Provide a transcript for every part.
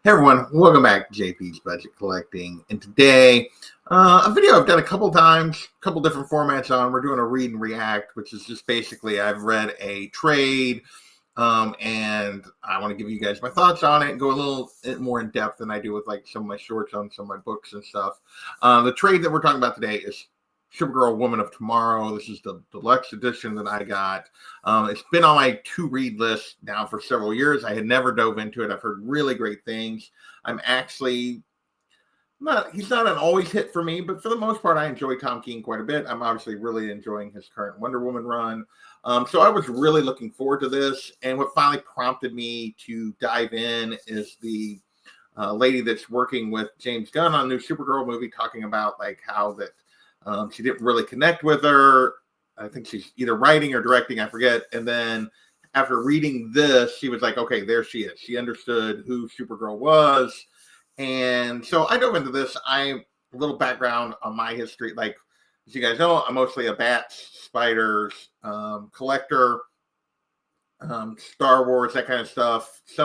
Hey everyone, welcome back to JP's Budget Collecting. And today, a video I've done a couple times, a couple different formats on. We're doing a read and react, which is just basically I've read a trade, and I want to give you guys my thoughts on it and go a little more in depth than I do with like some of my shorts on some of my books and stuff. The trade that we're talking about today is Supergirl Woman of Tomorrow. This is the deluxe edition that I got. It's been on my to-read list now for several years. I had never dove into it. I've heard really great things. I'm actually he's not an always hit for me, but for the most part, I enjoy Tom King quite a bit. I'm obviously really enjoying his current Wonder Woman run. So I was really looking forward to this. And what finally prompted me to dive in is the lady that's working with James Gunn on a new Supergirl movie, talking about like how that she didn't really connect with her. I think she's either writing or directing, I forget. And then after reading this, she was like, okay, there she is. She understood who Supergirl was. And so I dove into this. A little background on my history. Like, as you guys know, I'm mostly a bats, spiders, collector, Star Wars, that kind of stuff. A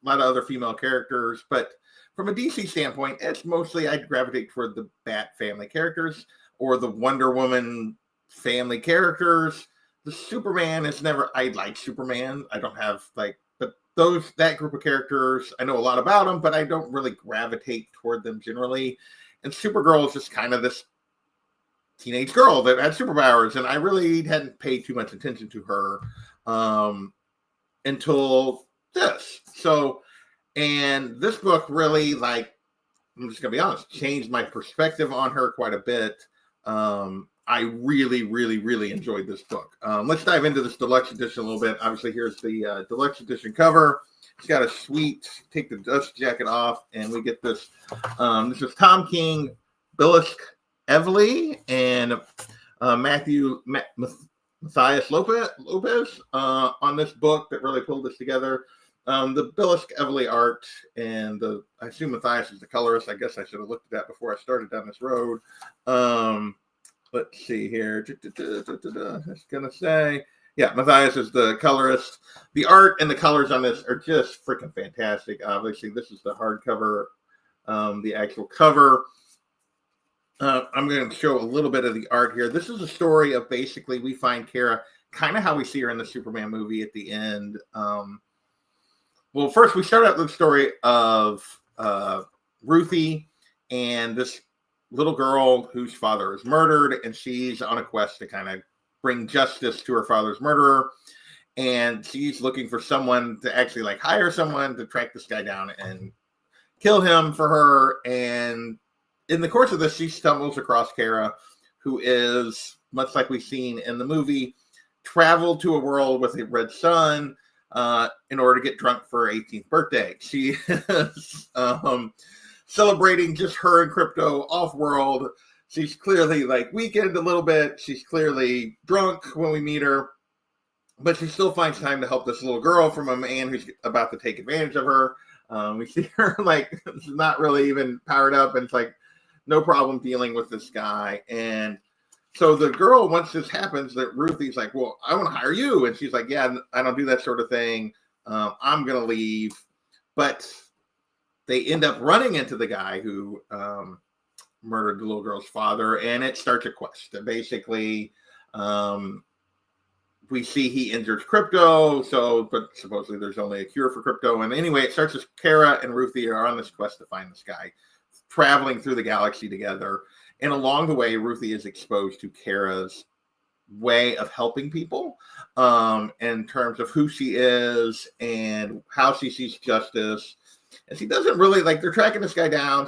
lot of other female characters. But from a DC standpoint, it's mostly I gravitate toward the Bat family characters or the Wonder Woman family characters. The Superman is never, I like Superman. I don't have like, but that group of characters, I know a lot about them, but I don't really gravitate toward them generally. And Supergirl is just kind of this teenage girl that had superpowers. And I really hadn't paid too much attention to her until this. So, and this book really, like, I'm just going to be honest, changed my perspective on her quite a bit. I really, really, really enjoyed this book. Let's dive into this deluxe edition a little bit. Obviously, here's the deluxe edition cover. It's got a sweet, take the dust jacket off, and we get this. This is Tom King, Billisk Evely, and Matthias Lopez on this book that really pulled this together. The Billisk Evely art, and I assume Matthias is the colorist. I guess I should have looked at that before I started down this road. Let's see here. That's gonna say, yeah, Matthias is the colorist. The art and the colors on this are just freaking fantastic. Obviously, this is the hardcover, the actual cover. I'm going to show a little bit of the art here. This is a story of basically we find Kara kind of how we see her in the Superman movie at the end. Well, first we start out with the story of Ruthie and this little girl whose father is murdered, and she's on a quest to kind of bring justice to her father's murderer. And she's looking for someone to actually like hire someone to track this guy down and kill him for her. And in the course of this, she stumbles across Kara, who is, much like we've seen in the movie, traveled to a world with a red sun in order to get drunk for her 18th birthday. She is celebrating just her and Crypto off-world. She's clearly like weakened a little bit. She's clearly drunk when we meet her, but she still finds time to help this little girl from a man who's about to take advantage of her. We see her like not really even powered up, and it's like no problem dealing with this guy. And so the girl, once this happens, that Ruthie's like, well, I want to hire you. And she's like, yeah, I don't do that sort of thing. I'm going to leave. But they end up running into the guy who murdered the little girl's father, and it starts a quest. And basically, we see he injures Crypto, but supposedly there's only a cure for Crypto. And anyway, it starts as Kara and Ruthie are on this quest to find this guy, traveling through the galaxy together. And along the way, Ruthie is exposed to Kara's way of helping people in terms of who she is and how she sees justice. And she doesn't really, like, they're tracking this guy down.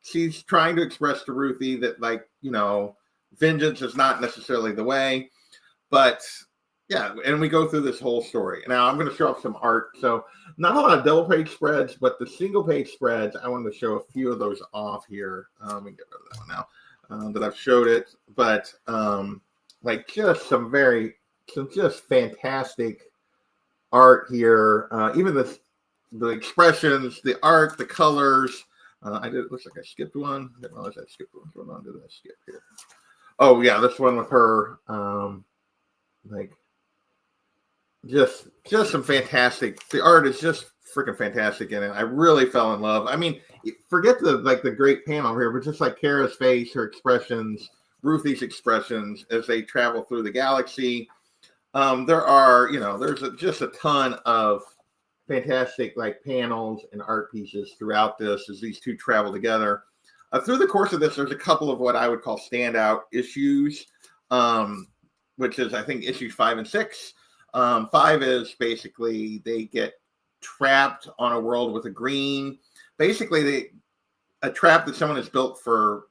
She's trying to express to Ruthie that, like, you know, vengeance is not necessarily the way. But, yeah, and we go through this whole story. Now, I'm going to show off some art. So, not a lot of double-page spreads, but the single-page spreads, I wanted to show a few of those off here. Let me get rid of that one now that I've showed it. But, like, just some just fantastic art here. Even the expressions, the art, the colors. It looks like I skipped one. I didn't realize I skipped one. What one did I skip here? Oh, yeah, this one with her. Like, just some fantastic. The art is just freaking fantastic in it. I really fell in love. I mean, forget the great panel here, but just like Kara's face, her expressions, Ruthie's expressions as they travel through the galaxy. There are, there's just a ton of fantastic like panels and art pieces throughout this as these two travel together. Through the course of this, there's a couple of what I would call standout issues, which is I think issues 5 and 6. 5 is basically they get trapped on a world with a green. Basically, a trap that someone has built for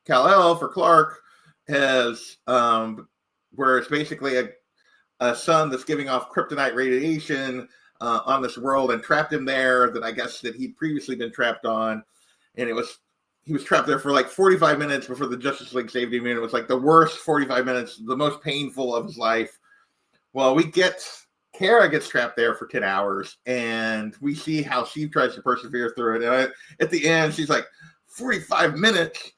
Kal-El, for Clark, has where it's basically a sun that's giving off kryptonite radiation on this world and trapped him there that I guess that he'd previously been trapped on. And he was trapped there for like 45 minutes before the Justice League saved him. And it was like the worst 45 minutes, the most painful of his life. Well, Kara gets trapped there for 10 hours and we see how she tries to persevere through it. And at the end, she's like, 45 minutes?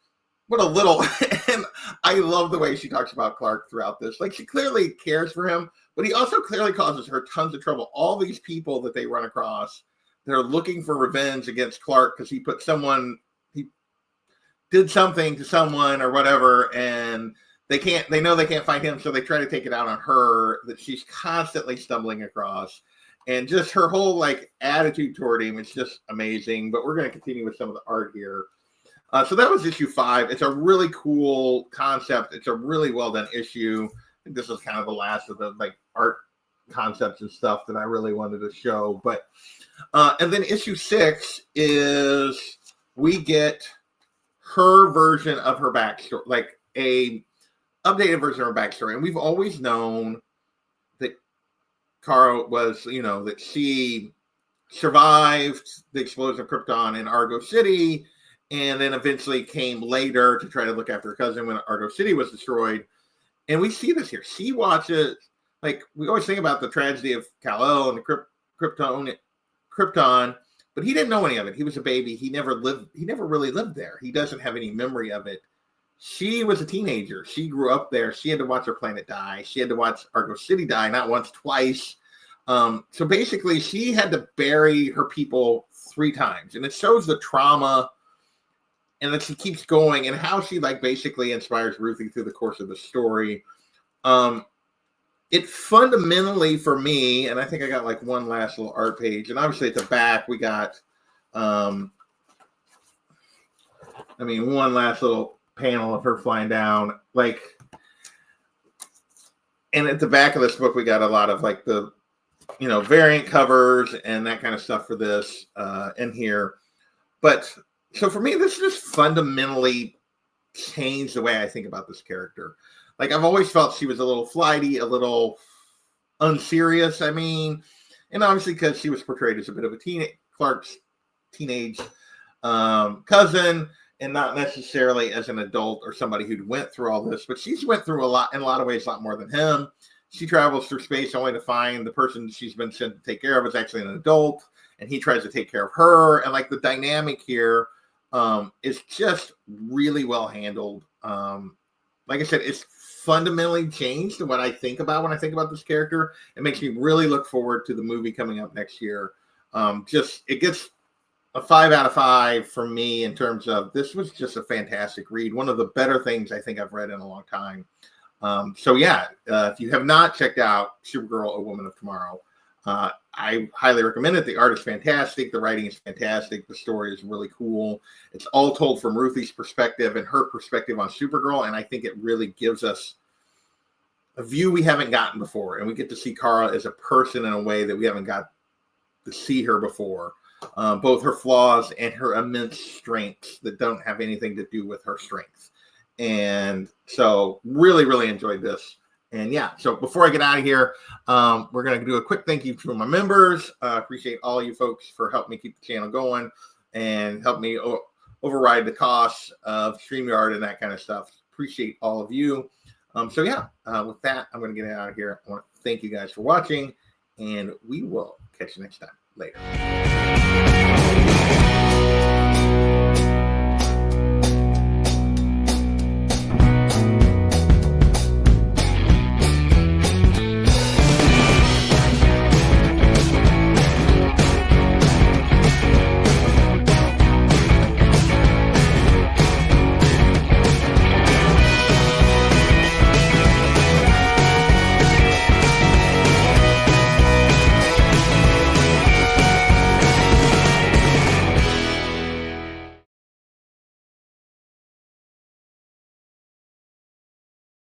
What a little. And I love the way she talks about Clark throughout this. Like, she clearly cares for him, but he also clearly causes her tons of trouble. All these people that they run across, they're looking for revenge against Clark because he did something to someone or whatever, and they know they can't find him, so they try to take it out on her that she's constantly stumbling across. And just her whole like attitude toward him is just amazing. But we're going to continue with some of the art here. So that was issue 5. It's a really cool concept. It's a really well done issue. I think this is kind of the last of the like art concepts and stuff that I really wanted to show. But and then issue 6 is we get her version of her backstory, like a updated version of her backstory. And we've always known that Kara was, that she survived the explosion of Krypton in Argo City, and then eventually came later to try to look after her cousin when Argo City was destroyed. And we see this here. She watches, like, we always think about the tragedy of Kal-El and the Krypton, but he didn't know any of it. He was a baby. He never really lived there. He doesn't have any memory of it. She was a teenager. She grew up there. She had to watch her planet die. She had to watch Argo City die, not once, twice. So basically, she had to bury her people 3 times. And it shows the trauma and then she keeps going and how she like basically inspires Ruthie through the course of the story. It fundamentally for me, and I think I got like one last little art page, and obviously at the back we got, one last little panel of her flying down, like, and at the back of this book we got a lot of like the, variant covers and that kind of stuff for this in here. But so for me, this just fundamentally changed the way I think about this character. Like, I've always felt she was a little flighty, a little unserious. I mean, and obviously because she was portrayed as a bit of a Clark's teenage cousin, and not necessarily as an adult or somebody who went through all this, but she's went through a lot, in a lot of ways, a lot more than him. She travels through space only to find the person she's been sent to take care of is actually an adult, and he tries to take care of her. And like the dynamic here is just really well handled. Like I said, it's fundamentally changed what I think about when I think about this character. It makes me really look forward to the movie coming up next year. It gets a 5 out of 5 for me in terms of this was just a fantastic read. One of the better things I think I've read in a long time. If you have not checked out Supergirl, A Woman of Tomorrow, I highly recommend it. The art is fantastic. The writing is fantastic. The story is really cool. It's all told from Ruthie's perspective and her perspective on Supergirl. And I think it really gives us a view we haven't gotten before. And we get to see Kara as a person in a way that we haven't got to see her before. Both her flaws and her immense strengths that don't have anything to do with her strengths. And so really, really enjoyed this. And yeah, so before I get out of here, we're going to do a quick thank you to my members. Appreciate all you folks for helping me keep the channel going and help me override the costs of StreamYard and that kind of stuff. Appreciate all of you. With that, I'm going to get out of here. I want to thank you guys for watching, and we will catch you next time. Later.